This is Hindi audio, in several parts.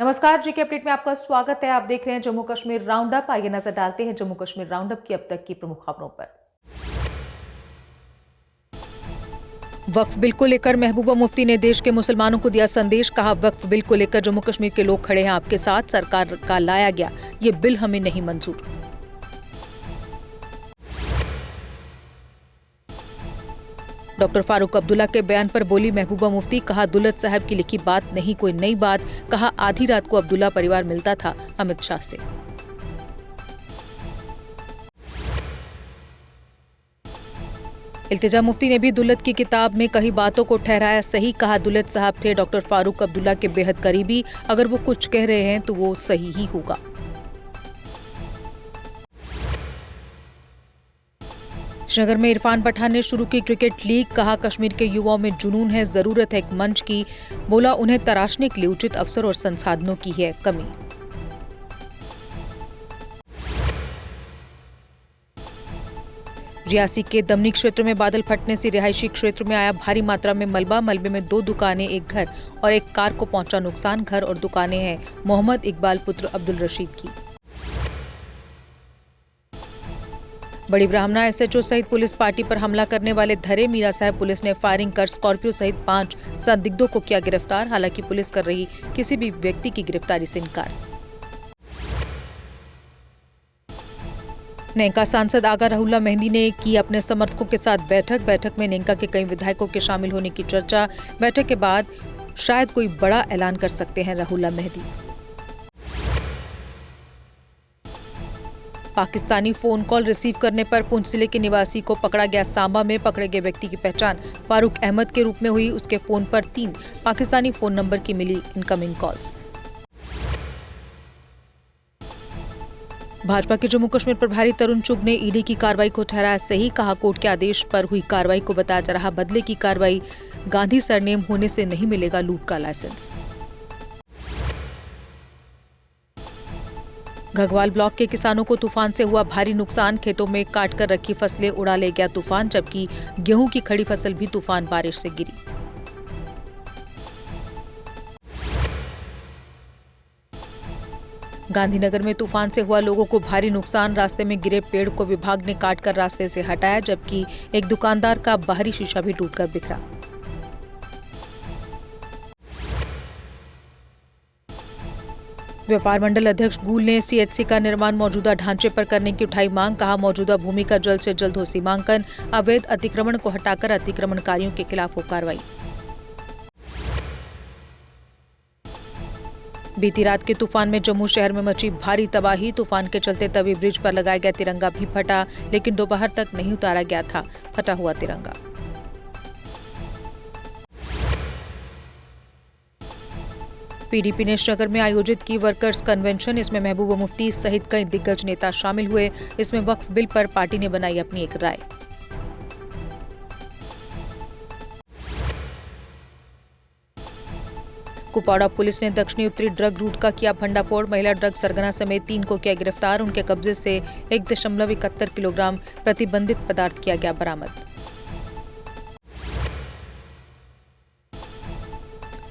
नमस्कार, जीके अपडेट में आपका स्वागत है। आप देख रहे हैं जम्मू कश्मीर राउंड अप। आइए नजर डालते हैं जम्मू कश्मीर राउंड अप की अब तक की प्रमुख खबरों पर। वक्फ बिल को लेकर महबूबा मुफ्ती ने देश के मुसलमानों को दिया संदेश। कहा, वक्फ बिल को लेकर जम्मू कश्मीर के लोग खड़े हैं आपके साथ। सरकार का लाया गया ये बिल हमें नहीं मंजूर। डॉक्टर फारूक अब्दुल्ला के बयान पर बोली महबूबा मुफ्ती। कहा, दुल्हत साहब की लिखी बात नहीं, कोई नई बात। कहा, आधी रात को अब्दुल्ला परिवार मिलता था अमित शाह से। इल्तिजा मुफ्ती ने भी दुल्हत की किताब में कही बातों को ठहराया सही। कहा, दुल्हत साहब थे डॉक्टर फारूक अब्दुल्ला के बेहद करीबी। अगर वो कुछ कह रहे हैं तो वो सही ही होगा। श्रीनगर में इरफान पठान ने शुरू की क्रिकेट लीग। कहा, कश्मीर के युवाओं में जुनून है, जरूरत है एक मंच की। बोला, उन्हें तराशने के लिए उचित अवसर और संसाधनों की है कमी। रियासी के दमनी क्षेत्र में बादल फटने से रिहायशी क्षेत्र में आया भारी मात्रा में मलबा। मलबे में 2 दुकानें, एक घर और एक कार को पहुंचा नुकसान। घर और दुकानें हैं मोहम्मद इकबाल पुत्र अब्दुल रशीद की। बड़ी ब्राह्मणा एसएचओ सहित पुलिस पार्टी पर हमला करने वाले धरे। मीरा साहब पुलिस ने फायरिंग कर स्कॉर्पियो सहित 5 संदिग्धों को किया गिरफ्तार। हालांकि पुलिस कर रही किसी भी व्यक्ति की गिरफ्तारी से इनकार। नेंका सांसद आगा रहुल्ला मेहंदी ने की अपने समर्थकों के साथ बैठक में नेंका के कई विधायकों के शामिल होने की चर्चा। बैठक के बाद शायद कोई बड़ा ऐलान कर सकते हैं Ruhullah Mehdi. Pakistani phone call receive करने पर पुंछ जिले के निवासी को पकड़ा गया। सांबा में पकड़े गए व्यक्ति की पहचान फारूक अहमद के रूप में हुई। उसके फोन पर 3 पाकिस्तानी फोन नंबर की मिली इनकमिंग कॉल्स। भाजपा के जम्मू कश्मीर प्रभारी तरुण चुग ने ईडी की कार्रवाई को ठहराया सही। कहा, कोर्ट के आदेश पर हुई कार्रवाई को बताया जा रहा बदले की कार्रवाई। गांधी सरनेम होने से नहीं मिलेगा लूट का लाइसेंस। घगवाल ब्लॉक के किसानों को तूफान से हुआ भारी नुकसान। खेतों में काटकर रखी फसलें उड़ा ले गया तूफान, जबकि गेहूं की खड़ी फसल भी तूफान बारिश से गिरी। गांधीनगर में तूफान से हुआ लोगों को भारी नुकसान। रास्ते में गिरे पेड़ को विभाग ने काटकर रास्ते से हटाया, जबकि एक दुकानदार का बाहरी शीशा भी टूटकर बिखरा। व्यापार मंडल अध्यक्ष गूल ने सीएचसी का निर्माण मौजूदा ढांचे पर करने की उठाई मांग। कहा, मौजूदा भूमि का जल्द से जल्द हो सीमांकन। अवैध अतिक्रमण को हटाकर अतिक्रमणकारियों के खिलाफ हो कार्रवाई। बीती रात के तूफान में जम्मू शहर में मची भारी तबाही। तूफान के चलते तवी ब्रिज पर लगाया गया तिरंगा भी फटा, लेकिन दोपहर तक नहीं उतारा गया था फटा हुआ तिरंगा। पीडीपी ने श्रीनगर में आयोजित की वर्कर्स कन्वेंशन। इसमें महबूबा मुफ्ती सहित कई दिग्गज नेता शामिल हुए। इसमें वक्फ बिल पर पार्टी ने बनाई अपनी एक राय। कुपवाड़ा पुलिस ने दक्षिणी उत्तरी ड्रग रूट का किया भंडाफोड़। महिला ड्रग सरगना समेत 3 को किया गिरफ्तार। उनके कब्जे से 1.71 किलोग्राम प्रतिबंधित पदार्थ किया गया बरामद।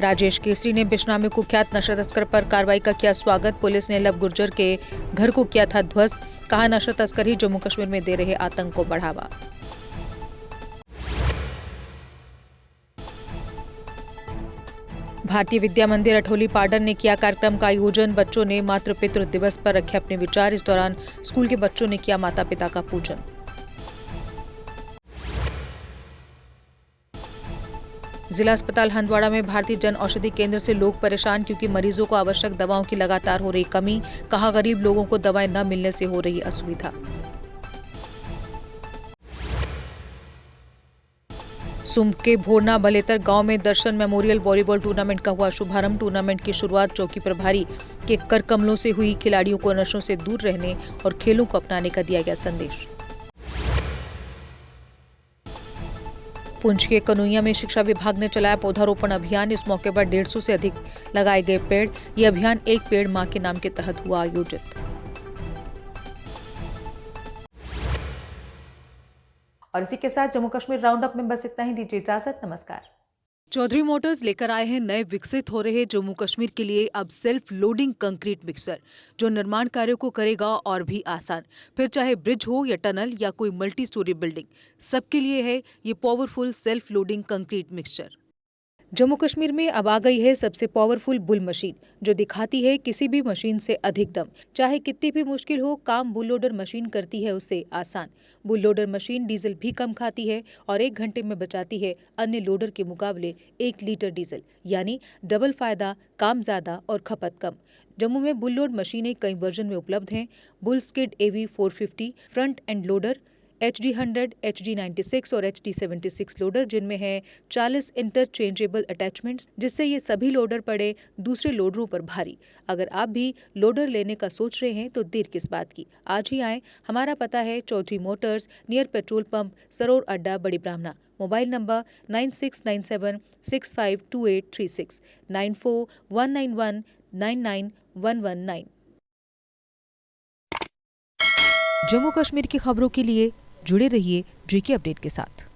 राजेश केसरी ने बिश्ना में कुख्यात नशा तस्कर पर कार्रवाई का किया स्वागत। पुलिस ने लव गुर्जर के घर को किया था ध्वस्त। कहा, नशा तस्कर ही जम्मू कश्मीर में दे रहे आतंक को बढ़ावा। भारतीय विद्या मंदिर अठोली पाडन ने किया कार्यक्रम का आयोजन। बच्चों ने मातृ पितृ दिवस पर रखे अपने विचार। इस दौरान स्कूल के बच्चों ने किया माता पिता का पूजन। जिला अस्पताल हंदवाड़ा में भारतीय जन औषधि केंद्र से लोग परेशान, क्योंकि मरीजों को आवश्यक दवाओं की लगातार हो रही कमी। कहा, गरीब लोगों को दवाएं न मिलने से हो रही असुविधा। सुंब के भोरना बलेतर गांव में दर्शन मेमोरियल वॉलीबॉल टूर्नामेंट का हुआ शुभारंभ। टूर्नामेंट की शुरुआत चौकी प्रभारी के कर कमलों से हुई। खिलाड़ियों को नशों से दूर रहने और खेलों को अपनाने का दिया गया संदेश। पुंछ के कनुइया में शिक्षा विभाग ने चलाया पौधारोपण अभियान। इस मौके पर 150 से अधिक लगाए गए पेड़। यह अभियान एक पेड़ मां के नाम के तहत हुआ आयोजित। और इसी के साथ जम्मू कश्मीर राउंड अप में बस इतना ही। दीजिए इजाजत। नमस्कार। चौधरी मोटर्स लेकर आए हैं नए विकसित हो रहे जम्मू कश्मीर के लिए अब सेल्फ लोडिंग कंक्रीट मिक्सर, जो निर्माण कार्यों को करेगा और भी आसान। फिर चाहे ब्रिज हो या टनल या कोई मल्टी स्टोरी बिल्डिंग, सबके लिए है ये powerful self loading concrete mixture. Jammu Kashmir में अब आ गई है सबसे पावरफुल बुल मशीन, जो दिखाती है किसी भी मशीन से अधिक दम। चाहे कितनी भी मुश्किल हो, काम बुल लोडर मशीन करती है उसे आसान। बुल लोडर मशीन डीजल भी कम खाती है और 1 घंटे में बचाती है अन्य लोडर के मुकाबले 1 लीटर डीजल, यानी डबल फायदा, काम ज्यादा और खपत कम। जम्मू में बुल लोड मशीनें कई वर्जन में उपलब्ध हैं। Bull skid AV 450 front end loader, HD100, HD96 और HD76 लोडर, जिनमें है 40 इंटरचेंजेबल अटैचमेंट्स, जिससे ये सभी लोडर पड़े दूसरे लोडरों पर भारी। अगर आप भी लोडर लेने का सोच रहे हैं तो देर किस बात की, आज ही आएं। हमारा पता है Chaudhary Motors, near petrol pump, Saror अड्डा, बड़ी ब्राह्मणा। Mobile number 9697652836, 9419199119। जम्मू कश्मीर की खबरों के लिए जुड़े रहिए JK अपडेट के साथ।